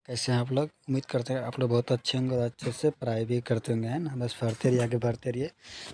कैसे हैं आप लोग? उम्मीद करते हैं आप लोग बहुत अच्छे होंगे और अच्छे से पढ़ाई भी करते होंगे, है ना? बस पढ़ते रहिए, आगे बढ़ते रहिए।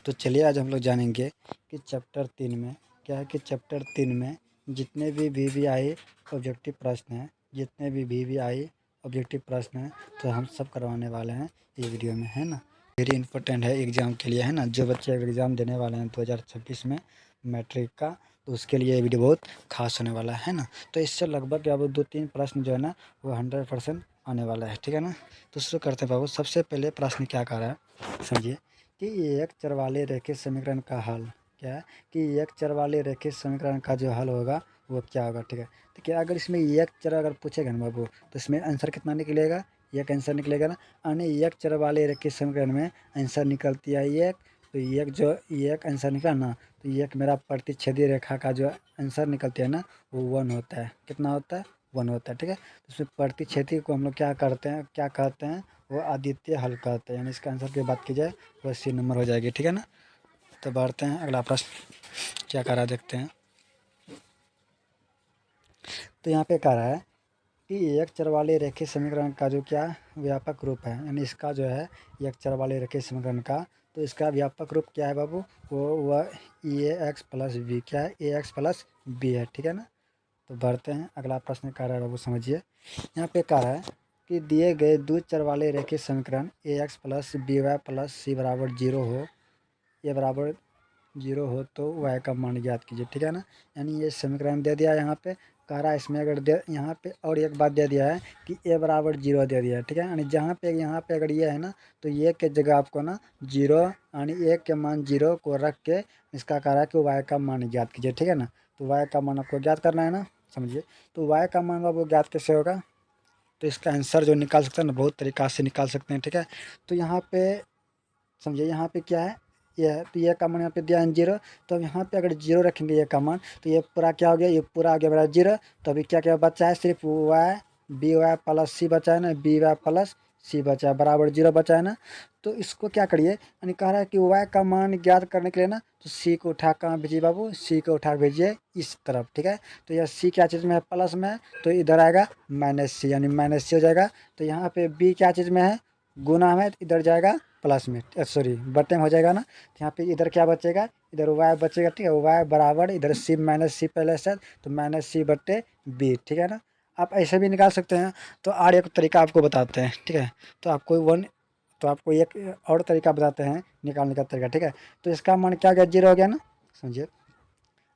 तो चलिए आज हम लोग जानेंगे कि चैप्टर 3 में क्या है कि चैप्टर 3 में जितने भी वीवीआई ऑब्जेक्टिव प्रश्न हैं, जितने भी वीवीआई ऑब्जेक्टिव प्रश्न हैं, तो हम सब करवाने वाले हैं ये वीडियो में, है ना? वेरी इंपॉर्टेंट है एग्ज़ाम के लिए, है ना? जो बच्चे अगर एग्ज़ाम देने वाले हैं 2026 में मैट्रिक का, तो उसके लिए ये वीडियो बहुत खास होने वाला है ना? तो इससे लगभग अब 2-3 प्रश्न जो है ना वो 100% आने वाला है, ठीक है ना? तो शुरू करते हैं बाबू। सबसे पहले प्रश्न क्या कह रहा है, समझिए कि एक चर वाले रेखीय समीकरण का हल क्या है कि एक चर वाले रेखीय समीकरण का जो हल होगा वो क्या होगा, ठीक है? तो क्या अगर इसमें एक चर अगर पूछेगा ना बाबू, तो इसमें आंसर कितना निकलेगा? एक आंसर निकलेगा ना। यानी एक चर वाले रेखीय समीकरण में आंसर निकलती है एक, तो एक जो एक आंसर निकला ना, तो एक मेरा प्रतिच्छेदी रेखा का जो आंसर निकलती है ना वो 1 होता है। कितना होता है? 1 होता है, ठीक है? तो उसमें प्रतिच्छेदी को हम लोग क्या करते हैं, क्या कहते हैं? वो अद्वितीय हल कहते हैं। यानी इसका आंसर की बात की जाए वो सी नंबर हो जाएगी, ठीक है ना? तो बढ़ते हैं, अगला प्रश्न क्या कह रहा है देखते हैं। तो यहाँ पे कह रहा है कि एक चर वाले रेखीय समीकरण का जो क्या व्यापक रूप है, यानी इसका जो है एक चर वाले रेखीय समीकरण का, तो इसका व्यापक रूप क्या है बाबू? वो वह ए एक्स प्लस बी क्या है? ए एक्स प्लस बी है, ठीक है ना? तो बढ़ते हैं, अगला प्रश्न कह रहा है बाबू, समझिए। यहाँ पे कह रहा है कि दिए गए दो चर वाले रेखीय समीकरण A X plus B Y plus C बराबर 0 हो, ये बराबर 0 हो तो y का मान ज्ञात कीजिए, ठीक है ना? यानी ये समीकरण दे दिया है। यहाँ पे कह रहा है इसमें अगर दे, यहाँ पे और एक बात दे दिया है कि a बराबर 0 दे दिया है, ठीक है? यानी जहाँ पे यहाँ पे अगर ये है ना, तो ये के जगह आपको ना 0 यानी a के मान 0 को रख के इसका कह रहा है कि y का मान ज्ञात कीजिए, ठीक है ना? तो y का मान आपको ज्ञात करना है ना, समझिए। तो y का मान आपको ज्ञात कैसे होगा? तो इसका आंसर जो निकाल सकते हैं ना, बहुत तरीका से निकाल सकते हैं, ठीक है? तो यहाँ पे समझिए, यहाँ पे क्या है, ये है, तो ये का मान यहाँ पे दिया है 0। तो अब यहाँ पे अगर 0 रखेंगे ये का मान, तो ये पूरा क्या हो गया? ये पूरा आ गया मेरा 0। तो अभी क्या क्या बचा है? सिर्फ वाई बी वाई प्लस सी बचा है ना, बी वाई प्लस सी बचा है, बराबर 0 बचा है ना। तो इसको क्या करिए, यानी कह रहा है कि वाई का मान ज्ञात करने के लिए ना, तो सी को उठा कहाँ भेजिए बाबू? सी को उठा भेजिए इस तरफ, ठीक है? तो यह सी क्या चीज़ में है? प्लस में है, तो इधर आएगा माइनस सी, यानी माइनस सी हो जाएगा। तो यहाँ पे बी क्या चीज़ में है? गुना में, तो इधर जाएगा प्लस में, सॉरी बटे में हो जाएगा ना। तो यहाँ पे इधर क्या बचेगा? इधर वाई बचेगा, ठीक है? वाई बराबर इधर सी माइनस सी पहले से, तो माइनस सी बटे बी, ठीक है ना? आप ऐसे भी निकाल सकते हैं। तो और एक तरीका आपको बताते हैं, ठीक है? तो आपको वन तो आपको एक और तरीका बताते हैं निकालने का तरीका, ठीक है? तो इसका मान क्या हो गया? 0 हो गया ना, समझिए।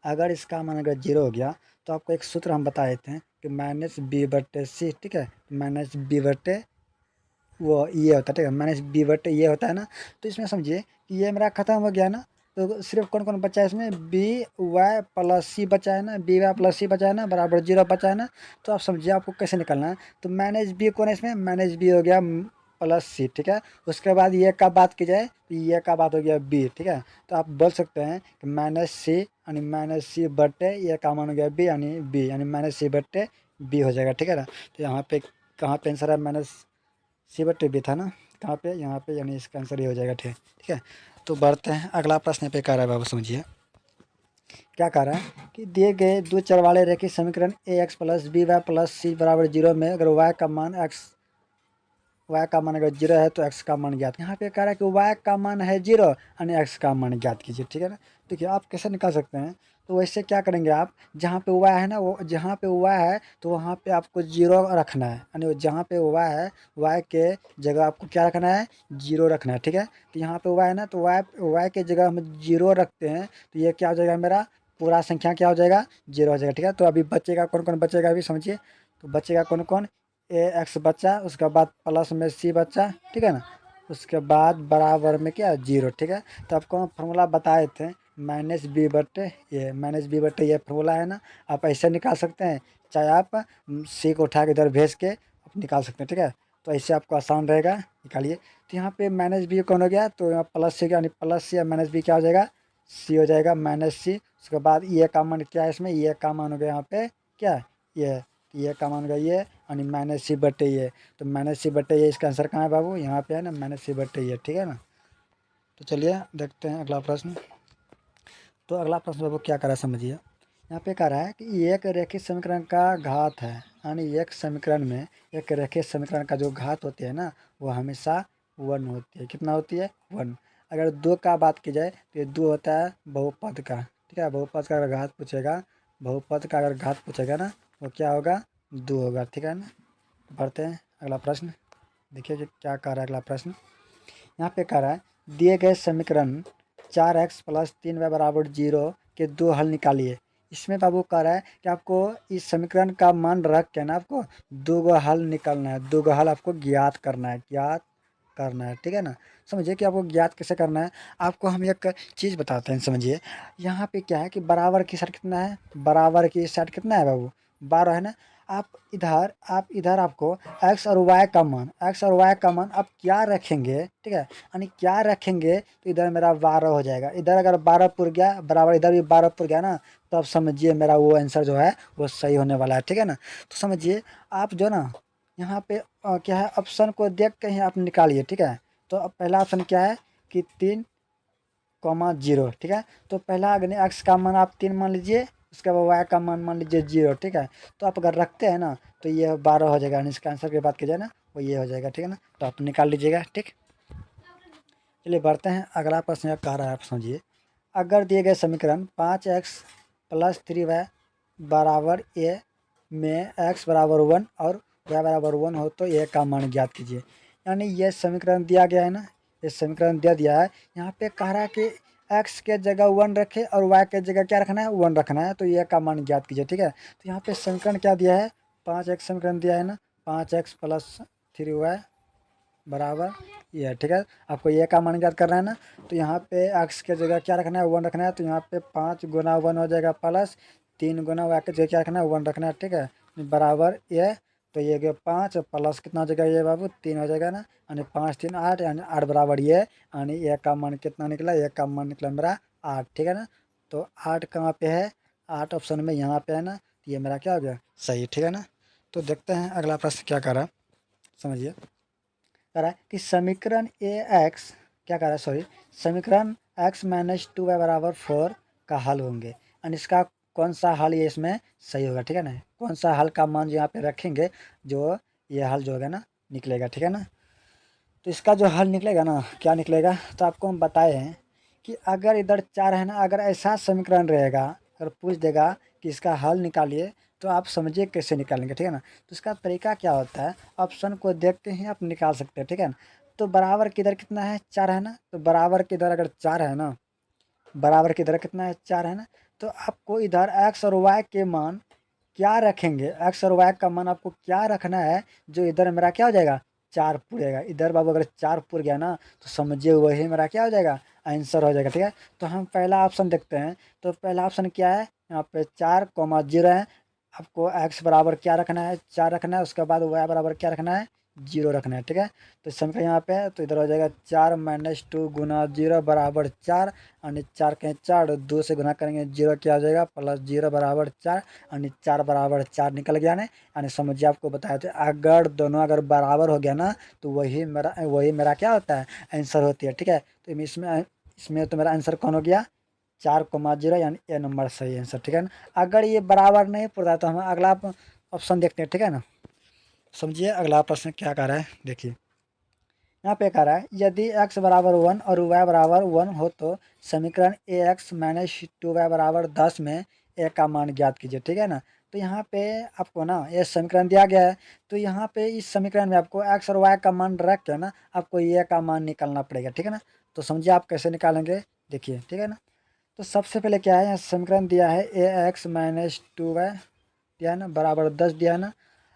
अगर इसका मान अगर 0 हो गया, तो आपको एक सूत्र हम बता देते हैं कि माइनस बी बटे सी, ठीक है? माइनस बी बटे वो ये होता है, ठीक है? माइनस बी बटे ये होता है ना। तो इसमें समझिए कि ये मेरा खत्म हो गया ना, तो सिर्फ कौन कौन बचा है इसमें? बी वाई प्लस सी बचा है ना, बी वाई प्लस सी बचा है ना, बराबर 0 बचा है ना। तो आप समझिए आपको कैसे निकलना है। तो माइनस बी कौन है इसमें? माइनस बी हो गया प्लस सी, ठीक है? उसके बाद ये का बात की जाए तो ये का बात हो गया बी, ठीक है? तो आप बोल सकते हैं कि माइनस सी यानी माइनस सी बटे ये का मान हो गया बी, यानी बी यानी माइनस सी बटे बी हो जाएगा, ठीक है ना? तो यहाँ पे कहाँ पे आंसर है? माइनस सी बटे बी था ना, कहाँ पे? यहाँ पे, यानी इसका आंसर ये हो जाएगा, ठीक ठीक है? तो बढ़ते हैं, अगला प्रश्न पे कह रहा है बाबू, समझिए क्या कह रहा है कि दिए गए दो चर वाले रेखीय समीकरण A X plus B Y plus C बराबर 0 में अगर वाई का मान अगर 0 है तो एक्स का मान ज्ञात। यहाँ पे कह रहा है कि वाई का मान है 0 यानी एक्स का मान ज्ञात कीजिए, ठीक है ना? देखिए आप कैसे निकाल सकते हैं। तो वैसे क्या करेंगे आप, जहाँ पे वाई है ना, वो जहाँ पे वाई है तो वहाँ पे आपको 0 रखना है, यानी जहाँ पे वाई है वाई के जगह आपको क्या रखना है? 0 रखना है, ठीक है? तो यहाँ पे वाई है ना, तो वाई वाई के जगह हम 0 रखते हैं, तो ये क्या हो जाएगा मेरा? पूरा संख्या क्या हो जाएगा? 0 हो जाएगा, ठीक है? तो अभी बचेगा कौन कौन बचेगा अभी, समझिए। तो बचेगा कौन कौन? ए एक्स बचा, उसके बाद प्लस में सी बचा, ठीक है ना? उसके बाद बराबर में क्या? 0, ठीक है? तो आपको फॉर्मूला बताए थे माइनस बी बटे ये, माइनस बी बटे ये फॉर्मूला है ना। आप ऐसे निकाल सकते हैं, चाहे आप सी को उठा के इधर भेज के आप निकाल सकते हैं, ठीक है? तो ऐसे आपको आसान रहेगा, निकालिए। तो यहाँ पे माइनस बी कौन हो गया? तो यहाँ प्लस सी, यानी प्लस सी या माइनस बी क्या हो जाएगा? सी हो जाएगा, माइनस सी। उसके बाद ये का मान क्या है इसमें? ये का मान हो गया यहाँ पे क्या? ये का मान हो गया ये, यानी माइनस सी बटे ये। तो माइनस सी बटे ये, इसका आंसर कहाँ है बाबू? यहाँ पे है ना, माइनस सी बटे ये, ठीक है ना? तो चलिए देखते हैं अगला प्रश्न। तो अगला प्रश्न बाबू क्या करा, समझिए यहाँ पे कह रहा है कि एक रेखीय समीकरण का घात है, यानी एक समीकरण में एक रेखीय समीकरण का जो घात होती है ना वो हमेशा 1 होती है। कितना होती है? 1। अगर 2 का बात की जाए तो ये 2 होता है बहुपद का, ठीक है। बहुपद का अगर घात पूछेगा, बहुपद का अगर घात पूछेगा ना वो क्या होगा? 2 होगा, ठीक है ना। बढ़ते हैं अगला प्रश्न, देखिए कि क्या कह रहा है अगला प्रश्न। यहाँ पे कह रहा है दिए गए समीकरण 4x प्लस 3y बराबर 0 के दो हल निकालिए। इसमें बाबू कह रहा है कि आपको इस समीकरण का मान रख के ना आपको दो गो हल निकालना है, दो गो हल आपको ज्ञात करना है, ज्ञात करना है, ठीक है ना। समझिए कि आपको ज्ञात कैसे करना है। आपको हम एक चीज़ बताते हैं, समझिए। यहाँ पे क्या है कि बराबर की साइड कितना है? बराबर की साइड कितना है बाबू? 12 है ना। आप इधर आपको एक्स और वाई का मान, एक्स और वाई का मान आप क्या रखेंगे, ठीक है। यानी क्या रखेंगे तो इधर मेरा 12 हो जाएगा। इधर अगर 12 पुर गया बराबर इधर भी 12 पुर गया ना, तो आप समझिए मेरा वो आंसर जो है वो सही होने वाला है, ठीक है ना। तो समझिए आप जो ना यहाँ पे क्या है, ऑप्शन को देख के ही आप निकालिए, ठीक है। तो अब पहला ऑप्शन क्या है कि 3,0, ठीक है। तो पहला अगर एक्स का मान आप 3 मान लीजिए, उसके बाद वाई का मान लीजिए 0, ठीक है। तो आप अगर रखते हैं ना तो ये 12 हो जाएगा, यानी इसका आंसर की बात की जाए ना वो ये हो जाएगा, ठीक है ना। तो आप निकाल लीजिएगा, ठीक। चलिए बढ़ते हैं अगला प्रश्न। यह कह रहा है, आप समझिए। अगर दिए गए समीकरण 5x प्लस 3y बराबर ए में x बराबर 1 और y बराबर 1 हो तो ए का मान ज्ञात कीजिए। यानी ये समीकरण दिया गया है ना, ये समीकरण दे दिया है। यहाँ पे कह रहा है कि x के जगह 1 रखे और y के जगह क्या रखना है? 1 रखना है। तो ये का मान ज्ञात कीजिए, ठीक है। तो यहाँ पे समीकरण क्या दिया है? 5x समीकरण दिया है ना, 5x प्लस 3y बराबर ये है, ठीक है। आपको ये का मान ज्ञात करना है ना। तो यहाँ पे एक्स के जगह क्या रखना है? 1 रखना है। तो यहाँ पे 5 गुना 1 हो जाएगा प्लस 3 गुना वाई के जगह क्या रखना है? 1 रखना है, ठीक है। बराबर ये, तो ये गया 5 प्लस कितना हो जाएगा ये बाबू? 3 हो जाएगा ना। यानी 5 3 8, यानी 8 बराबर ये, यानी ये का मान कितना निकला? ये का मान निकला मेरा 8, ठीक है ना। तो 8 कहाँ पे है? 8 ऑप्शन में यहाँ पे है ना। तो ये मेरा क्या हो गया? सही, ठीक है ना। तो देखते हैं अगला प्रश्न क्या कर रहा है, समझिए। कह रहा है कि समीकरण ए एक्स क्या कह रहा है, सॉरी, समीकरण x माइनस 2y बराबर 4 का हल होंगे। यानी इसका कौन सा हल ये इसमें सही होगा, ठीक है ना। कौन सा हल का मान जो यहाँ पे रखेंगे जो ये हल जो होगा ना निकलेगा, ठीक है ना। तो इसका जो हल निकलेगा ना, क्या निकलेगा, तो आपको हम बताए हैं कि अगर इधर 4 है ना, अगर ऐसा समीकरण रहेगा, अगर पूछ देगा कि इसका हल निकालिए, तो आप समझिए कैसे निकालेंगे, ठीक है ना। तो इसका तरीका क्या होता है, ऑप्शन को देखते ही आप निकाल सकते हैं, ठीक है ना। तो बराबर किधर कितना है? 4 है ना। तो बराबर किधर अगर 4 है ना, बराबर किधर कितना है? 4 है ना। तो आपको इधर एक्स और वाई के मान क्या रखेंगे? एक्स और वाई का मान आपको क्या रखना है जो इधर मेरा क्या हो जाएगा? 4 पुरेगा। इधर बाबू अगर 4 पुर गया ना तो समझिए वही मेरा क्या हो जाएगा? आंसर हो जाएगा, ठीक है। तो हम पहला ऑप्शन देखते हैं। तो पहला ऑप्शन क्या है? यहाँ पे 4,0 है। आपको एक्स बराबर क्या रखना है? 4 रखना है। उसके बाद वाई बराबर क्या रखना है? 0 रखना है, ठीक है। तो इस समीकरण यहाँ पे है, तो इधर हो जाएगा 4 माइनस 2 गुना 0 बराबर 4, यानी 4 के 4, 2 से गुना करेंगे 0 क्या हो जाएगा? प्लस 0 बराबर 4, यानी 4 बराबर 4 निकल गया ना। यानी समझिए आपको बताया था अगर दोनों अगर बराबर हो गया ना तो वही मेरा क्या होता है? आंसर होती है, ठीक है। तो इसमें तो मेरा आंसर कौन हो गया? 4,0, यानी ए नंबर सही आंसर, ठीक है ना। अगर ये बराबर नहीं पड़ता तो हम अगला ऑप्शन देखते हैं, ठीक है ना। समझिए अगला प्रश्न क्या कर रहा है, देखिए। यहाँ पे कह रहा है यदि x बराबर 1 और y बराबर 1 हो तो समीकरण ए एक्स माइनस 2y बराबर 10 में ए का मान ज्ञात कीजिए, ठीक है ना। तो यहाँ पे आपको ना ये समीकरण दिया गया है। तो यहाँ पे इस समीकरण में आपको x और y का मान रख के ना आपको ये का मान निकालना पड़ेगा, ठीक है ना। तो समझिए आप कैसे निकालेंगे, देखिए, ठीक है ना। तो सबसे पहले क्या है, यहाँ समीकरण दिया है ए एक्स माइनस 2y दिया है ना बराबर 10 दिया है ना।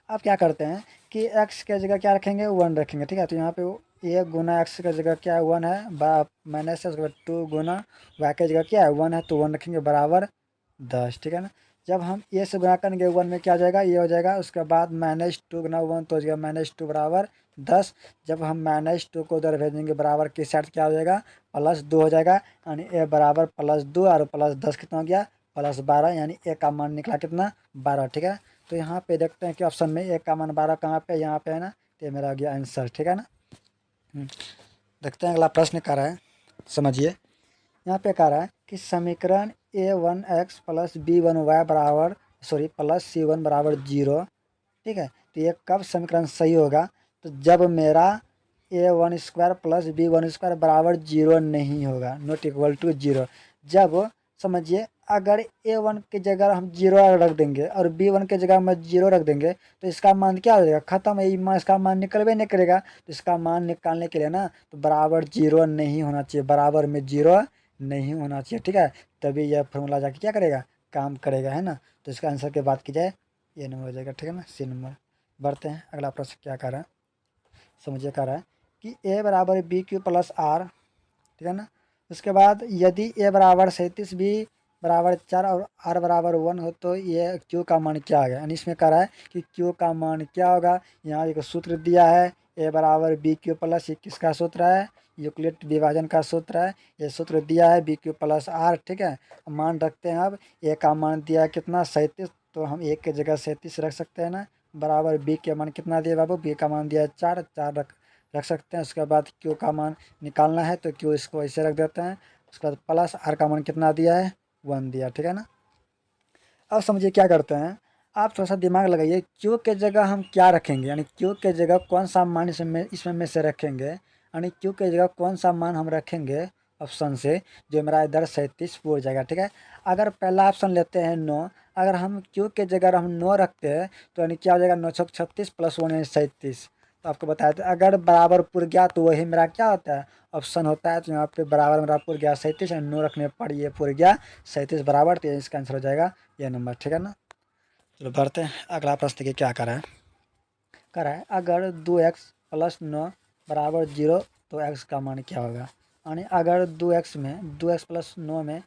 आप क्या करते हैं कि x के जगह क्या रखेंगे? 1 रखेंगे, ठीक है। तो यहाँ पे ए गुना एक्स की जगह क्या है? 1 है, माइनस है। उसके बाद 2 गुना वाई की जगह क्या है? 1 है, तो 1 रखेंगे बराबर 10, ठीक है ना। जब हम ए से गुना करेंगे 1 में क्या हो जाएगा? ये हो जाएगा। उसके बाद माइनस 2 गुना 1 तो हो जाएगा माइनस 2 बराबर 10। जब हम माइनस 2 को उधर भेजेंगे बराबर की साइड क्या हो जाएगा? +2 हो जाएगा। यानी ए बराबर +2 और +10 कितना हो गया? +12, यानी ए का मान निकला कितना? 12, ठीक है। तो यहाँ पे देखते हैं कि ऑप्शन में ए का मान 12 कहाँ पे? यहाँ पे है ना। तो ये मेरा आ गया आंसर, ठीक है ना। देखते हैं अगला प्रश्न क्या रहा है, समझिए। यहाँ पे कह रहा है कि समीकरण a1x प्लस b1y बराबर प्लस c1 बराबर 0। ठीक है, तो ये कब समीकरण सही होगा? तो जब मेरा a1² प्लस b1² बराबर 0 नहीं होगा, नॉट इक्वल टू 0। जब समझिए अगर a1 की जगह हम 0 रख देंगे और b1 की जगह हम 0 रख देंगे तो इसका मान क्या हो जाएगा? खत्म है, इसका मान निकलबे नहीं करेगा। तो इसका मान निकालने के लिए ना तो बराबर 0 नहीं होना चाहिए, बराबर में 0 नहीं होना चाहिए। ठीक है, तभी यह फॉर्मूला जाके क्या करेगा? काम करेगा, है ना। तो इसका आंसर की बात की जाए ये नंबर हो जाएगा। ठीक है ना, सी नंबर। बढ़ते हैं, अगला प्रश्न क्या कर रहा है, समझिए। कह रहा है कि a बराबर बी क्यू प्लस आर। ठीक है ना, उसके बाद यदि a बराबर 37 b बराबर 4 और r बराबर 1 हो तो ये q का मान क्या आ गया? यानी इसमें कह रहा है कि q का मान क्या होगा। यहाँ एक सूत्र दिया है a बराबर बी क्यू प्लस, ये किसका सूत्र है? यूक्लिड विभाजन का सूत्र है। ये सूत्र दिया है बी क्यू प्लस आर। ठीक है, मान रखते हैं। अब a का मान दिया है कितना? 37, तो हम एक की जगह 37 रख सकते हैं ना। बराबर b के मान कितना दिया बाबू? b का मान दिया है 4, 4 रख सकते हैं। उसके बाद q का मान निकालना है तो q इसको ऐसे रख देते हैं। उसके बाद प्लस r का मान कितना दिया है? 1 दिया। ठीक है ना, अब समझिए क्या करते हैं। आप थोड़ा सा दिमाग लगाइए, q के जगह हम क्या रखेंगे, यानी q के जगह कौन सा मान इसमें में से रखेंगे, यानी q के जगह कौन सा मान हम रखेंगे ऑप्शन से, जो मेरा इधर 37 पूरा जाएगा। ठीक है, अगर पहला ऑप्शन लेते हैं 9, अगर हम q के जगह हम 9 रखते हैं तो यानी क्या हो जाएगा? 9 छक 36 प्लस 1 यानी 37। तो आपको बताया था अगर बराबर पुर गया तो वही मेरा क्या होता है? ऑप्शन होता है। तो यहाँ पे बराबर मेरा पुर गया 37, 9 रखने पर ये पुर गया 37 बराबर, तो इसका आंसर हो जाएगा ये नंबर। ठीक है ना, चलो बढ़ते हैं, अगला प्रश्न देखिए क्या करा है। करा है अगर 2x प्लस 9 बराबर 0 तो x का मान क्या होगा? यानी अगर 2x प्लस 9 में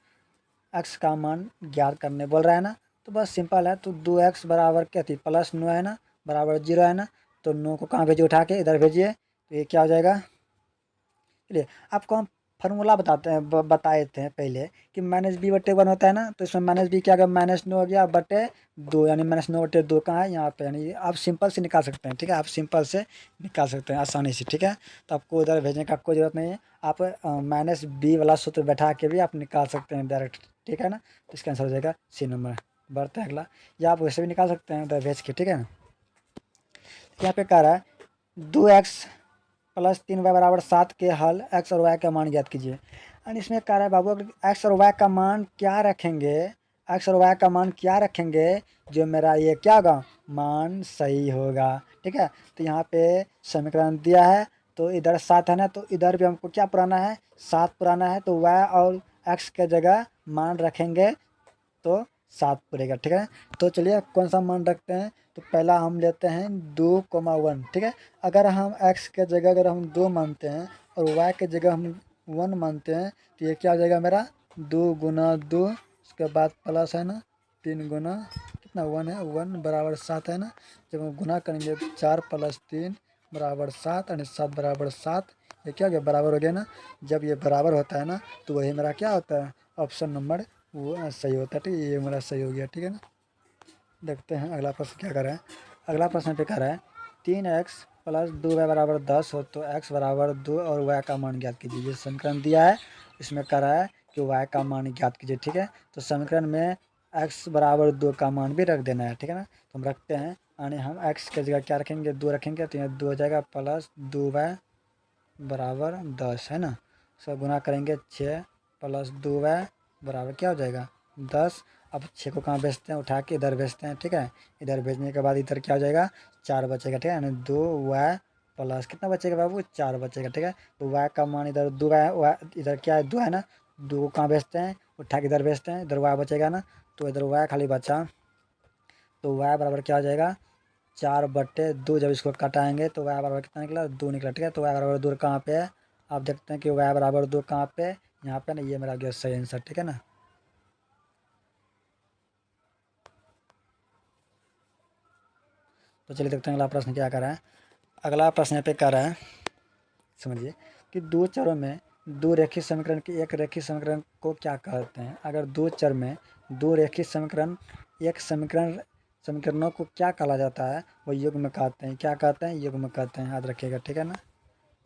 x का मान ज्ञात करने बोल रहा है ना, तो बस सिंपल है। तो 2x बराबर क्या थी? प्लस 9 है ना, बराबर 0 है ना, तो 9 को कहाँ भेजिए? उठा के इधर भेजिए, तो ये क्या हो जाएगा? चलिए आपको हम फार्मूला बताते हैं, बताए थे पहले कि माइनस बी बटे 1 होता है ना। तो इसमें माइनस बी क्या गया? माइनस 9 हो गया बटे 2, यानी माइनस 9 बटे 2 कहाँ है? यहाँ पे। यानी आप सिंपल से निकाल सकते हैं। ठीक है, आप सिंपल से निकाल सकते हैं आसानी से। ठीक है, तो आपको उधर भेजने का कोई ज़रूरत नहीं है। आप माइनस बी वाला सूत्र बैठा के भी आप निकाल सकते हैं डायरेक्ट। ठीक है ना, तो इसका आंसर हो जाएगा सी नंबर। बढ़ते हैं अगला, या आप वैसे भी निकाल सकते हैं उधर भेज के। ठीक है ना, यहाँ पे कह रहा है 2x प्लस 3y बराबर 7 के हल x और y का मान ज्ञात कीजिए। एंड इसमें कह रहा है बाबू अगर x और y का मान क्या रखेंगे, x और y का मान क्या रखेंगे जो मेरा ये क्या होगा? मान सही होगा। ठीक है, तो यहाँ पे समीकरण दिया है तो इधर 7 है ना, तो इधर भी हमको क्या पुराना है? 7 पुराना है। तो y और x के जगह मान रखेंगे तो 7 पड़ेगा। ठीक है, तो चलिए कौन सा मान रखते हैं। तो पहला हम लेते हैं 2,1। ठीक है, अगर हम x के जगह अगर हम 2 मानते हैं और y के जगह हम 1 मानते हैं तो ये क्या हो जाएगा मेरा? 2 गुना 2, उसके बाद प्लस है ना 3 गुना कितना 1 है, 1 बराबर 7 है ना। जब हम गुना करेंगे 4 प्लस 3 बराबर 7, यानी 7 बराबर 7। ये क्या हो गया? बराबर हो गया ना। जब ये बराबर होता है ना तो वही मेरा क्या होता है? ऑप्शन नंबर वो सही होता है। ठीक है, ये मेरा सही हो गया। ठीक है ना, देखते हैं अगला प्रश्न क्या कर रहा है। अगला प्रश्न पे कह रहा है 3x प्लस 2y बराबर 10 हो तो x बराबर 2 और y का मान ज्ञात कीजिए। ये समीकरण दिया है, इसमें कह रहा है कि y का मान ज्ञात कीजिए। ठीक है, तो समीकरण में x बराबर 2 का मान भी रख देना है। ठीक है ना, तो हम रखते हैं, यानी हम x के जगह क्या रखेंगे? 2 रखेंगे, तो यहाँ 2 हो जाएगा प्लस 2y बराबर 10 है ना। सब गुना करेंगे 6 प्लस 2y बराबर क्या हो जाएगा? 10। अब 6 को कहाँ भेजते हैं? उठा के इधर भेजते हैं। ठीक है, इधर भेजने के बाद इधर क्या हो जाएगा? 4 बचेगा। ठीक है, यानी 2y प्लस कितना बचेगा बाबू? 4 बचेगा। ठीक है, तो y का मान इधर 2y, इधर क्या है? 2 है ना, 2 को कहाँ भेजते हैं? उठा के इधर भेजते हैं, इधर y बचेगा ना, तो इधर y खाली बचा। तो y बराबर क्या हो जाएगा? 4/2। जब इसको घटाएंगे तो y बराबर कितना निकला? 2 निकला। ठीक है, तो y बराबर 2 कहाँ पे है? आप देखते हैं कि y बराबर 2 कहाँ पे है? यहाँ पे ना, ये मेरा गया सही आंसर। ठीक है ना, तो चलिए देखते हैं अगला प्रश्न क्या कर रहा है। अगला प्रश्न यहाँ पे कर रहा है, समझिए कि दो चरों में दो रेखीय समीकरण के एक रेखीय समीकरण को क्या कहते हैं? अगर दो चर में दो रेखीय समीकरण, एक समीकरणों को क्या कहा जाता है? वो युग्म कहते हैं। क्या कहते हैं? युग्म कहते हैं, याद रखिएगा। ठीक है ना,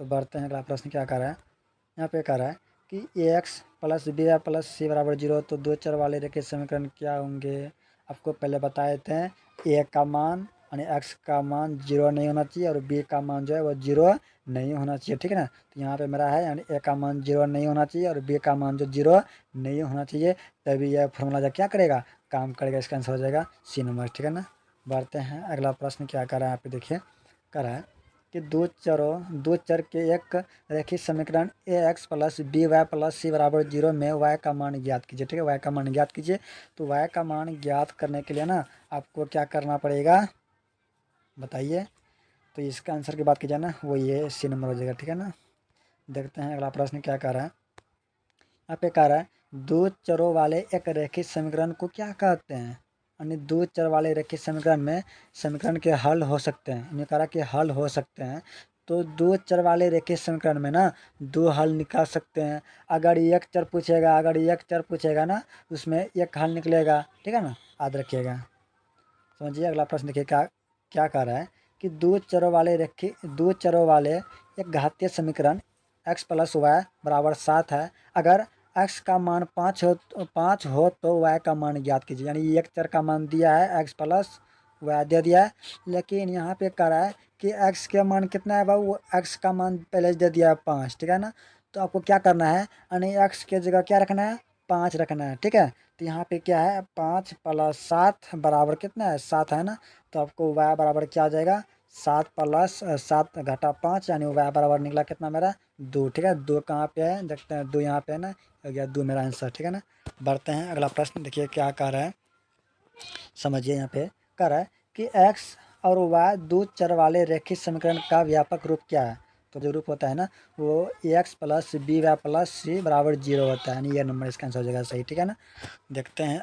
तो बढ़ते हैं, अगला प्रश्न क्या कर रहा है। यहाँ पे कह रहा है कि X plus B Y plus C बराबर 0, तो दो चर वाले रेखीय समीकरण क्या होंगे? आपको पहले बताए थे ए का मान यानी एक्स का मान 0 नहीं होना चाहिए और बी का मान जो है वो 0 नहीं होना चाहिए, ठीक है ना। तो यहाँ पे मेरा है यानी ए का मान 0 नहीं होना चाहिए और बी का मान जो 0 नहीं होना चाहिए, तभी यह फॉर्मूला जो क्या करेगा, काम करेगा। इसका आंसर हो जाएगा सी नंबर, ठीक है ना। बढ़ते हैं अगला प्रश्न क्या कर रहा है यहाँ पे देखिए, कर रहा है कि दो चर के एक रैखिक समीकरण A X plus B Y plus C बराबर 0 में वाई का मान ज्ञात कीजिए, ठीक है। वाई का मान ज्ञात कीजिए, तो वाई का मान ज्ञात करने के लिए ना आपको क्या करना पड़ेगा बताइए। तो इसका आंसर की बात की जाए ना, वो ये सी नंबर हो जाएगा, ठीक है ना। देखते हैं अगला प्रश्न क्या कह रहा है। यहाँ पे कह रहा है दो चरों वाले एक रैखिक समीकरण को क्या कहते हैं, यानी दो चर वाले रैखिक समीकरण में समीकरण के हल हो सकते हैं, यानी कह रहा कि हल हो सकते हैं। तो दो चर वाले रैखिक समीकरण में ना दो हल निकाल सकते हैं। अगर एक चर पूछेगा ना उसमें एक हल निकलेगा, ठीक है ना, याद रखिएगा। समझिए अगला प्रश्न देखिए क्या क्या कह रहा है कि दो चरों वाले एक घातीय समीकरण x प्लस वाई बराबर 7 है। अगर x का मान 5 हो तो y का मान ज्ञात कीजिए, यानी एक चर का मान दिया है x प्लस वाई दे दिया है, लेकिन यहाँ पे कह रहा है कि x का मान कितना है बाबू, x का मान पहले दे दिया है 5, ठीक है ना। तो आपको क्या करना है, यानी x के जगह क्या रखना है, 5 रखना है, ठीक है। तो यहाँ पे क्या है 5 प्लस 7 बराबर कितना है, 7 है ना। तो आपको y बराबर क्या आ जाएगा, 7 प्लस 7 घटा 5, यानी y बराबर निकला कितना मेरा 2, ठीक है। 2 कहाँ पे है देखते हैं, 2 यहाँ पे है ना, हो गया 2 मेरा आंसर, ठीक है ना। बढ़ते हैं अगला प्रश्न देखिए क्या कह रहा है, समझिए। यहाँ पे कह रहा है कि x और y दो चर वाले रैखिक समीकरण का व्यापक रूप क्या है। तो जो रूप होता है ना वो X plus B Y plus C बराबर 0 होता है, यानी ये नंबर इसका आंसर हो जाएगा सही, ठीक है ना। देखते हैं